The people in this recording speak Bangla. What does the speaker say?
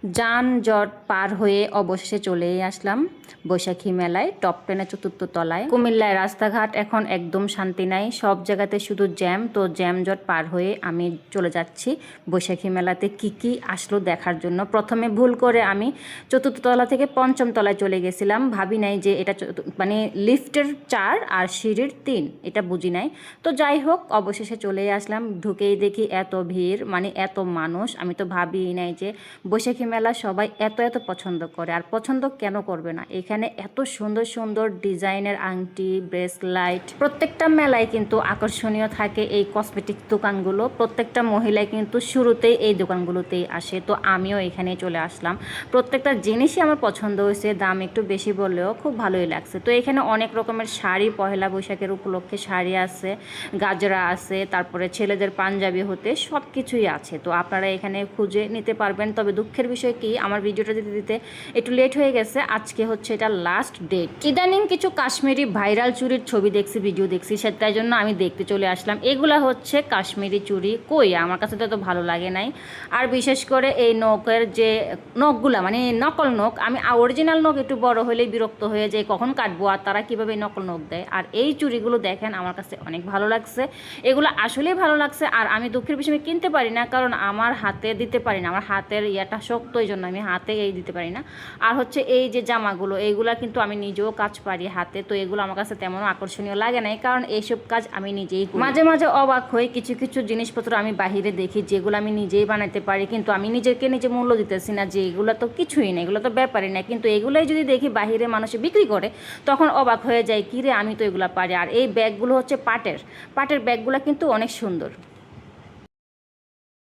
যানজট পার হয়ে অবশেষে চলেই আসলাম বৈশাখী মেলায়, টপ 10 চতুর্থ তলায়। কুমিল্লায় রাস্তাঘাট এখন একদম শান্তি নাই, সব জায়গাতে শুধু জ্যাম। তো জ্যামজট পার হয়ে আমি চলে যাচ্ছি বৈশাখী মেলাতে কি কি আসলো দেখার জন্য। প্রথমে ভুল করে আমি চতুর্থ তলা থেকে পঞ্চম তলায় চলে গেছিলাম, ভাবি নাই যে এটা মানে লিফটের 4 আর সিঁড়ির 3, এটা বুঝি নাই। তো যাই হোক, অবশেষে চলেই আসলাম। ঢুকেই দেখি এত ভিড়, মানে এত মানুষ। আমি তো ভাবিই নাই যে বৈশাখী মেলা সবাই এত এত পছন্দ করে, আর পছন্দ কেন করবে না। এখানে এত সুন্দর সুন্দর ডিজাইনের আংটি, ব্রেসলাইট, প্রত্যেকটা মেলায় কিন্তু আকর্ষণীয় থাকে এই কসমেটিক দোকানগুলো। প্রত্যেকটা মহিলাই কিন্তু শুরুতেই এই দোকানগুলোতেই আসে। তো আমিও এখানে চলে আসলাম। প্রত্যেকটা জিনিসই আমার পছন্দ হয়েছে, দাম একটু বেশি বললেও খুব ভালোই লাগছে। তো এখানে অনেক রকমের শাড়ি, পহেলা বৈশাখের উপলক্ষে শাড়ি আছে, গাজরা আছে, তারপরে ছেলেদের পাঞ্জাবি হতে সব কিছুই আছে। তো আপনারা এখানে খুঁজে নিতে পারবেন। তবে দুঃখের বিষয় কি, আমার ভিডিওটা দিতে দিতে একটু লেট হয়ে গেছে। আজকে হচ্ছে এটা লাস্ট ডেট। ইদানিং কিছু কাশ্মীরি ভাইরাল চুরির ছবি দেখছি, ভিডিও দেখছি, তাই জন্য আমি দেখতে চলে আসলাম। এগুলা হচ্ছে কাশ্মীরি চুড়ি। কই, আমার কাছে তো এত ভালো লাগে নাই। আর বিশেষ করে এই নখের যে নখগুলা, মানে নকল নখ, আমি অরিজিনাল নখ একটু বড় হলেই বিরক্ত হয়ে যায়, কখন কাটবো, আর তারা কীভাবে নকল নখ দেয়। আর এই চুড়িগুলো দেখেন, আমার কাছে অনেক ভালো লাগছে। এগুলো আসলেই ভালো লাগছে। আর আমি দুঃখের বিষয়ে আমি কিনতে পারি না, কারণ আমার হাতে দিতে পারি না, আমার হাতের ইয়াটা শক্ত, এই জন্য আমি হাতে এই দিতে পারি না। আর হচ্ছে এই যে জামাগুলো, এইগুলা কিন্তু আমি নিজেও কাজ পারি হাতে। তো এগুলো আমার কাছে তেমন আকর্ষণীয় লাগে নাই, কারণ এইসব কাজ আমি নিজেই করি। মাঝে মাঝে অবাক হই, কিছু কিছু জিনিসপত্র আমি বাহিরে দেখি যেগুলো আমি নিজেই বানাতে পারি, কিন্তু আমি নিজেকে নিজে মূল্য দিতেছি না যে এগুলো তো কিছুই না, এগুলো তো ব্যাপারই না। কিন্তু এগুলোই যদি দেখি বাহিরে মানুষে বিক্রি করে, তখন অবাক হয়ে যায়, কিরে আমি তো এগুলো পারি। আর এই ব্যাগগুলো হচ্ছে পাটের ব্যাগগুলো কিন্তু অনেক সুন্দর।